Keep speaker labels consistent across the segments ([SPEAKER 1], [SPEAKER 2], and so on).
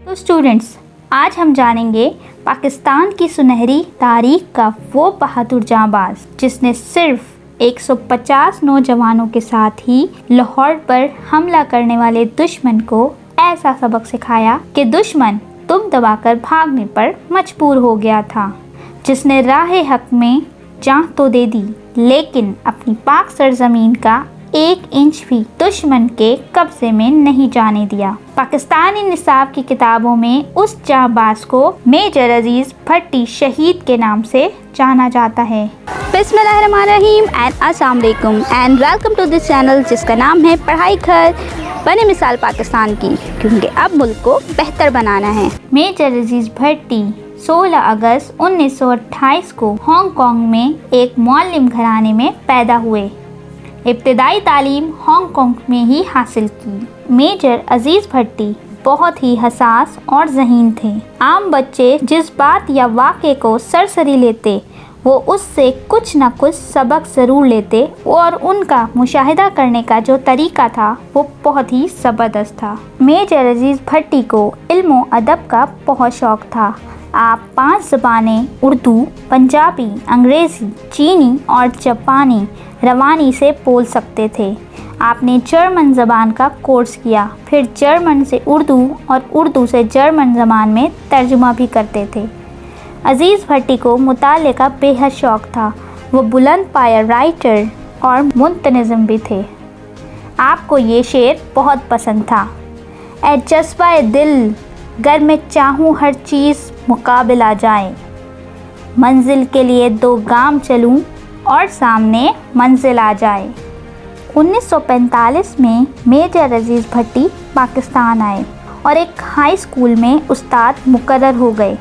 [SPEAKER 1] तो स्टूडेंट्स, आज हम जानेंगे पाकिस्तान की सुनहरी तारीख का वो बहादुर जांबाज जिसने सिर्फ 150 नौजवानों के साथ ही लाहौर पर हमला करने वाले दुश्मन को ऐसा सबक सिखाया कि दुश्मन तुम दबाकर भागने पर मजबूर हो गया था, जिसने राह हक में जान तो दे दी लेकिन अपनी पाक सरजमीन का 1 इंच भी दुश्मन के कब्जे में नहीं जाने दिया। पाकिस्तानी निसाब की किताबों में उस जांबाज को मेजर अजीज भट्टी शहीद के नाम से जाना जाता है।
[SPEAKER 2] बिस्मिल्लाहिर्रहमानिर्रहीम एंड अस्सलाम वालेकुम and welcome to this channel जिसका नाम है पढ़ाई घर बने मिसाल पाकिस्तान की, क्योंकि अब मुल्क को बेहतर बनाना है।
[SPEAKER 1] मेजर अजीज भट्टी 16 अगस्त 1928 को हांगकांग में एक मुअल्लिम घराने में पैदा हुए। इब्तिदाई तालीम हांगकांग में ही हासिल की। मेजर अजीज भट्टी बहुत ही हसास और ज़हीन थे। आम बच्चे जिस बात या वाक़े को सरसरी लेते वो उससे कुछ न कुछ सबक ज़रूर लेते और उनका मुशाहिदा करने का जो तरीका था वो बहुत ही ज़बरदस्त था। मेजर अजीज भट्टी को इल्म व अदब का बहुत शौक़ था। आप 5 ज़बानें उर्दू, पंजाबी, अंग्रेज़ी, चीनी और जापानी रवानी से बोल सकते थे। आपने जर्मन ज़बान का कोर्स किया, फिर जर्मन से उर्दू और उर्दू से जर्मन ज़बान में तर्जुमा भी करते थे। अजीज़ भट्टी को मुताले का बेहद शौक़ था। वो बुलंद पाया राइटर और मुंतज़िम भी थे। आपको ये शेर बहुत पसंद था। ए जज्बा दिल गर मैं चाहूँ हर चीज़ मुकाबिल आ जाए, मंजिल के लिए 2 गाम चलूँ और सामने मंजिल आ जाए। 1945 में मेजर अजीज़ भट्टी पाकिस्तान आए और एक हाई स्कूल में उस्ताद मुकर्रर हो गए,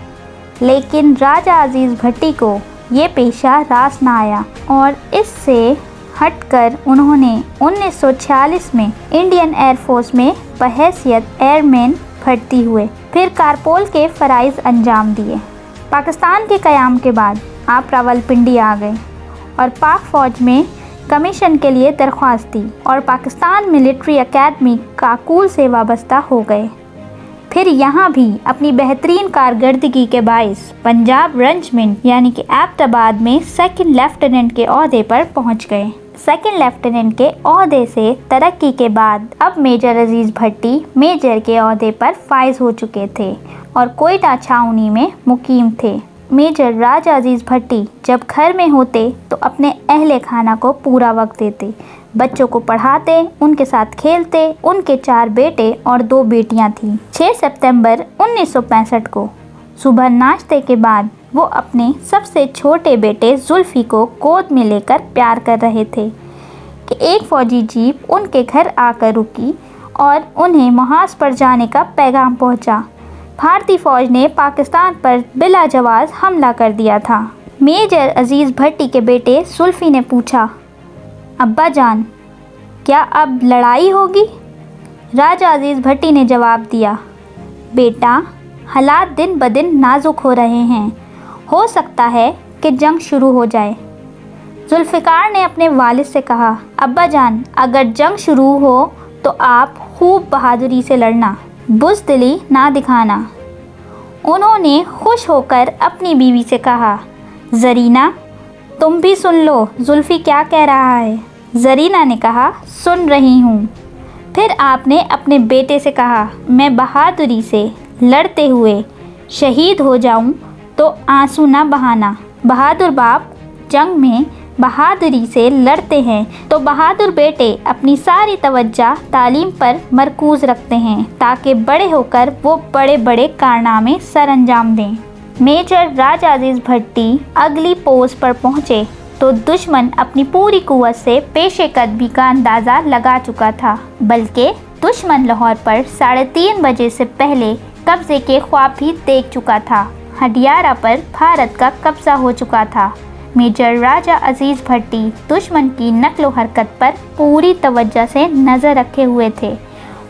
[SPEAKER 1] लेकिन राजा अजीज़ भट्टी को ये पेशा रास ना आया और इससे हटकर उन्होंने 1946 में इंडियन एयरफोर्स में बहैसियत एयरमैन भर्ती हुए, फिर कारपोल के फ़राइज़ अंजाम दिए। पाकिस्तान के क़याम के बाद आप रावलपिंडी आ गए और पाक फ़ौज में कमीशन के लिए दरख्वास्त दी और पाकिस्तान मिलिट्री एकेडमी काकूल से वाबस्ता हो गए। फिर यहाँ भी अपनी बेहतरीन कारकर्दगी के बाइस पंजाब रेजिमेंट यानी कि एबटाबाद में 2nd लेफ्टिनेंट के ओहदे पर पहुँच गए। 2nd लेफ्टिनेंट के ओहदे से तरक्की के बाद अब मेजर अजीज़ भट्टी मेजर के ओहदे पर फाइज हो चुके थे और कोयटा छावनी में मुकीम थे। मेजर राजा अजीज़ भट्टी जब घर में होते तो अपने अहले खाना को पूरा वक्त देते, बच्चों को पढ़ाते, उनके साथ खेलते। उनके 4 बेटे और 2 बेटियां थीं। 6 सितंबर 1965 को सुबह नाश्ते के बाद वो अपने सबसे छोटे बेटे जुल्फ़ी को गोद में लेकर प्यार कर रहे थे कि एक फ़ौजी जीप उनके घर आकर रुकी और उन्हें महाज पर जाने का पैगाम पहुंचा। भारतीय फ़ौज ने पाकिस्तान पर बिला जवाज़ हमला कर दिया था। मेजर अजीज़ भट्टी के बेटे जुल्फ़ी ने पूछा, अब्बा जान, क्या अब लड़ाई होगी? राजा अजीज़ भट्टी ने जवाब दिया, बेटा, हालात दिन ब दिन नाजुक हो रहे हैं, हो सकता है कि जंग शुरू हो जाए। जुल्फ़िकार ने अपने वालिद से कहा, अब्बा जान, अगर जंग शुरू हो तो आप खूब बहादुरी से लड़ना, बुज़दिली ना दिखाना। उन्होंने खुश होकर अपनी बीवी से कहा, ज़रीना, तुम भी सुन लो जुल्फ़ी क्या कह रहा है। ज़रीना ने कहा, सुन रही हूँ। फिर आपने अपने बेटे से कहा, मैं बहादुरी से लड़ते हुए शहीद हो जाऊँ तो आंसू ना बहाना। बहादुर बाप जंग में बहादुरी से लड़ते हैं तो बहादुर बेटे अपनी सारी तवज्जो तालीम पर मरकूज़ रखते हैं ताकि बड़े होकर वो बड़े बड़े कारनामे सर अंजाम दें। मेजर राजा अजीज़ भट्टी अगली पोस्ट पर पहुँचे तो दुश्मन अपनी पूरी कुव्वत से पेशे कदमी का अंदाज़ा लगा चुका था, बल्कि दुश्मन लाहौर पर 3:30 बजे से पहले कब्ज़े के ख्वाब भी देख चुका था। हडियारा पर भारत का कब्ज़ा हो चुका था। मेजर राजा अजीज़ भट्टी दुश्मन की नक्ल हरकत पर पूरी तवज्जो से नज़र रखे हुए थे।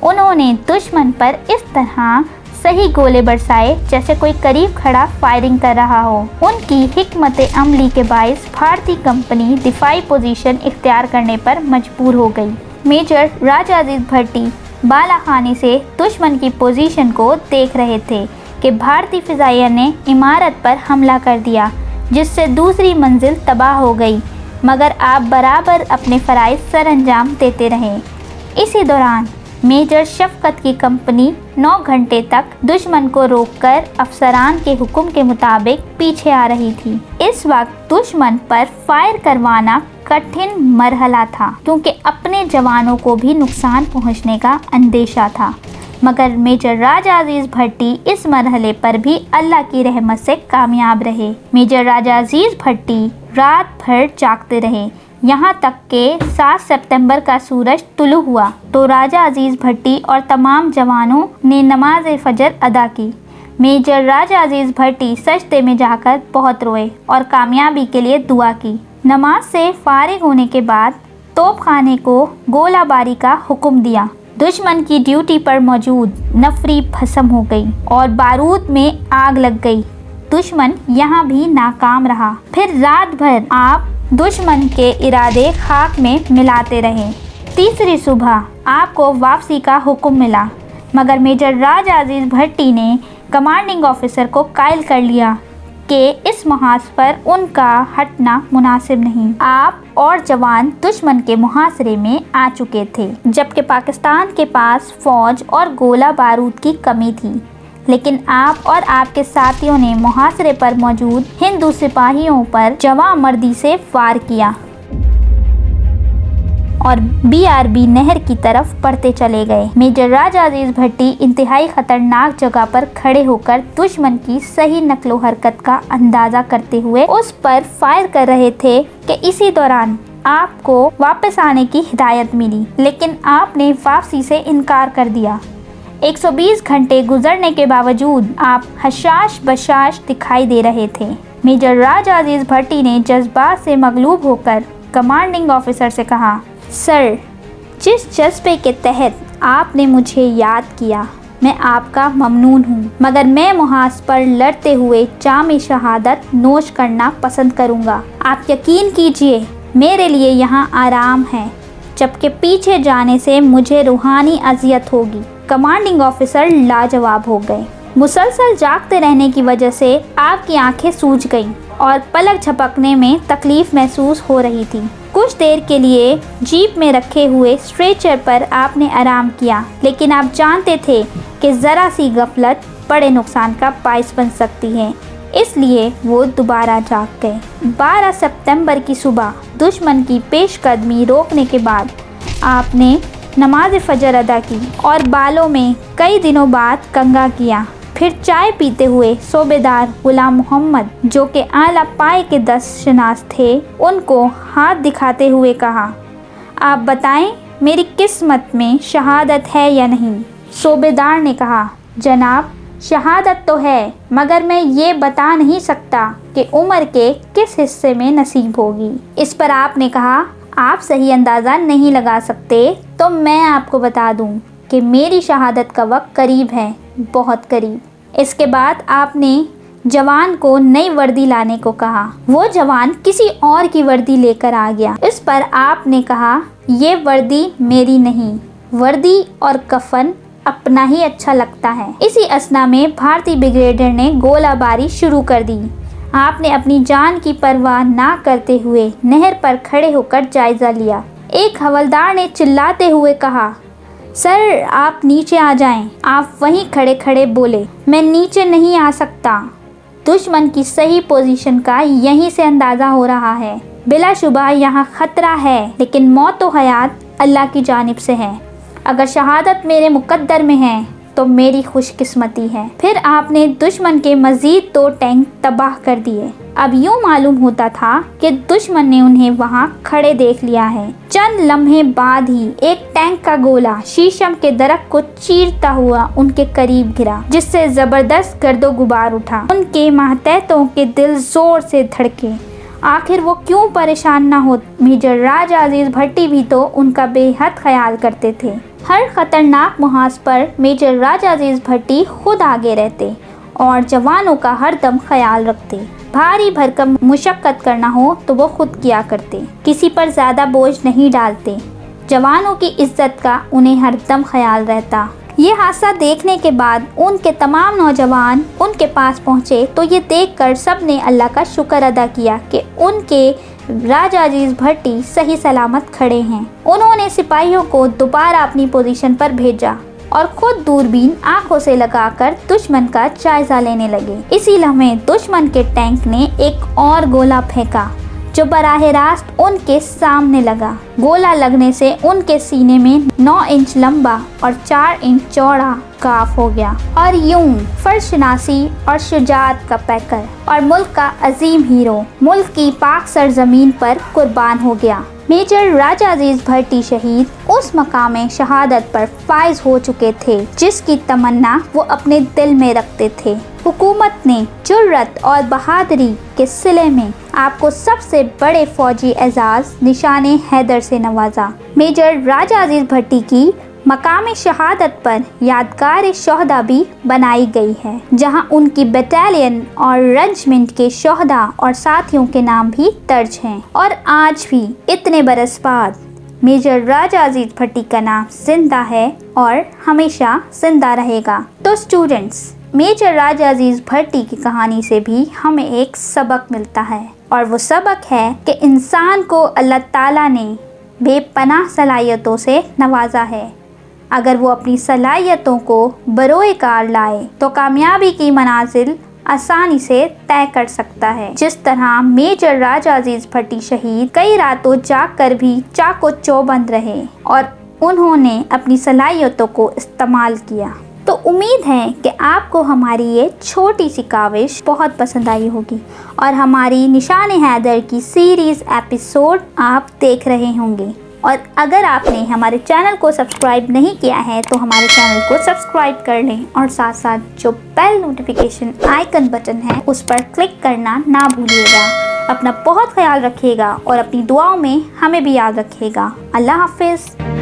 [SPEAKER 1] उन्होंने दुश्मन पर इस तरह सही गोले बरसाए जैसे कोई करीब खड़ा फायरिंग कर रहा हो। उनकी हिकमत अमली के बाइस भारतीय कंपनी दिफाई पोजीशन इख्तियार करने पर मजबूर हो गई। मेजर राजा अजीज़ भट्टी बाला खाने से दुश्मन की पोजीशन को देख रहे थे कि भारतीय फिजाइया ने इमारत पर हमला कर दिया, जिससे दूसरी मंजिल तबाह हो गई, मगर आप बराबर अपने फ़राइज़ सरअंजाम देते रहे। इसी दौरान मेजर शफकत की कंपनी 9 घंटे तक दुश्मन को रोककर अफसरान के हुक्म के मुताबिक पीछे आ रही थी। इस वक्त दुश्मन पर फायर करवाना कठिन मरहला था, क्योंकि अपने जवानों को भी नुकसान पहुंचने का अंदेशा था, मगर मेजर राजा अजीज़ भट्टी इस मरहले पर भी अल्लाह की रहमत से कामयाब रहे। मेजर राजा अजीज़ भट्टी रात भर जागते रहे, यहाँ तक के 7 सितंबर का सूरज तुलू हुआ तो राजा अजीज़ भट्टी और तमाम जवानों ने नमाज फजर अदा की। मेजर राजा अजीज़ भट्टी सजदे में जाकर बहुत रोए और कामयाबी के लिए दुआ की। नमाज से फारिग होने के बाद तोपखाने को गोलाबारी का हुक्म दिया। दुश्मन की ड्यूटी पर मौजूद नफरी भस्म हो गई और बारूद में आग लग गई। दुश्मन यहाँ भी नाकाम रहा। फिर रात भर आप दुश्मन के इरादे खाक में मिलाते रहे। तीसरी सुबह आपको वापसी का हुक्म मिला, मगर मेजर राजा अजीज़ भट्टी ने कमांडिंग ऑफिसर को कायल कर लिया कि इस मुहाज पर उनका हटना मुनासिब नहीं। आप और जवान दुश्मन के मुहासरे में आ चुके थे, जबकि पाकिस्तान के पास फौज और गोला बारूद की कमी थी, लेकिन आप और आपके साथियों ने मुहासरे पर मौजूद हिंदू सिपाहियों पर जवां मर्दी से वार किया और BRB नहर की तरफ बढ़ते चले गए। मेजर राजा अजीज़ भट्टी इंतहाई खतरनाक जगह पर खड़े होकर दुश्मन की सही नकलो हरकत का अंदाजा करते हुए उस पर फायर कर रहे थे कि इसी दौरान आपको वापस आने की हिदायत मिली, लेकिन आपने वापसी से इनकार कर दिया। 120 घंटे गुजरने के बावजूद आप हशाश बशाश दिखाई दे रहे थे। मेजर राजा अजीज़ भट्टी ने जज्बात से मगलूब होकर कमांडिंग ऑफिसर से कहा, सर, जिस जज्बे के तहत आपने मुझे याद किया, मैं आपका ममनून हूँ, मगर मैं मुहाज पर लड़ते हुए जाम शहादत नोश करना पसंद करूँगा। आप यकीन कीजिए, मेरे लिए यहाँ आराम है, जबकि पीछे जाने से मुझे रूहानी अजियत होगी। कमांडिंग ऑफिसर लाजवाब हो गए। मुसलसल जागते रहने की वजह से आपकी आंखें सूज गईं और पलक झपकने में तकलीफ महसूस हो रही थी। कुछ देर के लिए जीप में रखे हुए स्ट्रेचर पर आपने आराम किया, लेकिन आप जानते थे कि ज़रा सी गफलत बड़े नुकसान का बाइस बन सकती है, इसलिए वो दोबारा जाग गए। 12 सितंबर की सुबह दुश्मन की पेशकदमी रोकने के बाद आपने नमाज फजर अदा की और बालों में कई दिनों बाद कंघा किया। फिर चाय पीते हुए सूबेदार गुलाम मोहम्मद, जो कि आला पाए के 10 शनास थे, उनको हाथ दिखाते हुए कहा, आप बताएं मेरी किस्मत में शहादत है या नहीं। सूबेदार ने कहा, जनाब, शहादत तो है, मगर मैं ये बता नहीं सकता कि उम्र के किस हिस्से में नसीब होगी। इस पर आपने कहा, आप सही अंदाज़ा नहीं लगा सकते तो मैं आपको बता दूं कि मेरी शहादत का वक्त करीब है, बहुत करीब। इसके बाद आपने जवान को नई वर्दी लाने को कहा। वो जवान किसी और की वर्दी लेकर आ गया। इस पर आपने कहा, ये वर्दी मेरी नहीं, वर्दी और कफन अपना ही अच्छा लगता है। इसी असना में भारतीय ब्रिगेडियर ने गोलाबारी शुरू कर दी। आपने अपनी जान की परवाह ना करते हुए नहर पर खड़े होकर जायजा लिया। एक हवलदार ने चिल्लाते हुए कहा, सर, आप नीचे आ जाएं। आप वहीं खड़े खड़े बोले, मैं नीचे नहीं आ सकता। दुश्मन की सही पोजीशन का यहीं से अंदाज़ा हो रहा है। बिलाशुबा यहाँ खतरा है, लेकिन मौत व हयात अल्लाह की जानिब से है। अगर शहादत मेरे मुकद्दर में है तो मेरी खुशकिस्मती है। फिर आपने दुश्मन के मज़ीद 2 टैंक तबाह कर दिए। अब यूँ मालूम होता था कि दुश्मन ने उन्हें वहाँ खड़े देख लिया है। चंद लम्हे बाद ही एक टैंक का गोला शीशम के दरख्त को चीरता हुआ उनके करीब गिरा, जिससे ज़बरदस्त गर्दो गुबार उठा। उनके मातहतों के दिल जोर से धड़के। आखिर वो क्यों परेशान ना हो। मेजर राजा अजीज़ भट्टी भी तो उनका बेहद ख्याल करते थे। हर खतरनाक मुहाज पर मेजर राजा अजीज़ भट्टी खुद आगे रहते और जवानों का हर दम ख्याल रखते। भारी भरकम मुशक्कत करना हो तो वो खुद किया करते, किसी पर ज़्यादा बोझ नहीं डालते। जवानों की इज्जत का उन्हें हरदम ख्याल रहता। ये हादसा देखने के बाद उनके तमाम नौजवान उनके पास पहुँचे तो ये देखकर सब ने अल्लाह का शुक्र अदा किया कि उनके राजा अजीज भट्टी सही सलामत खड़े हैं। उन्होंने सिपाहियों को दोबारा अपनी पोजीशन पर भेजा और खुद दूरबीन आंखों से लगाकर दुश्मन का जायजा लेने लगे। इसी लम्हे दुश्मन के टैंक ने एक और गोला फेंका जो बराह रास्त उनके सामने लगा। गोला लगने से उनके सीने में 9 इंच लंबा और 4 इंच चौड़ा घाव हो गया और यूं फर्शनासी और शुजाअत का पैकर और मुल्क का अजीम हीरो मुल्क की पाक सरजमीन पर कुर्बान हो गया। मेजर राजा अजीज भट्टी शहीद उस मकाम शहादत पर फाइज हो चुके थे जिसकी तमन्ना वो अपने दिल में रखते थे। हुकूमत ने जुर्रत और बहादुरी के सिले में आपको सबसे बड़े फौजी एजाज निशाने हैदर से नवाजा। मेजर राजा अजीज भट्टी की मकाम शहादत पर यादगार शोहदा भी बनाई गई है जहां उनकी बटालियन और रेजिमेंट के शोहदा और साथियों के नाम भी दर्ज हैं। और आज भी इतने बरस बाद मेजर राजा अजीज भट्टी का नाम जिंदा है और हमेशा जिंदा रहेगा। तो स्टूडेंट्स, मेजर राजा अजीज भट्टी की कहानी से भी हमें एक सबक मिलता है और वो सबक है कि इंसान को अल्लाह ताला ने बेपनाह सलाहियतों से नवाजा है। अगर वो अपनी सलाहियतों को बरोए कार लाए तो कामयाबी की मनाजिल आसानी से तय कर सकता है। जिस तरह मेजर राजा अजीज भट्टी शहीद कई रातों जाग कर भी चाको चौबंद रहे और उन्होंने अपनी सलाहियतों को इस्तेमाल किया। तो उम्मीद है कि आपको हमारी ये छोटी सी काविश बहुत पसंद आई होगी और हमारी निशान हैदर की सीरीज़ एपिसोड आप देख रहे होंगे। और अगर आपने हमारे चैनल को सब्सक्राइब नहीं किया है तो हमारे चैनल को सब्सक्राइब कर लें और साथ साथ जो बेल नोटिफिकेशन आइकन बटन है उस पर क्लिक करना ना भूलिएगा। अपना बहुत ख्याल रखिएगा और अपनी दुआओं में हमें भी याद रखिएगा। अल्लाह हाफिज़।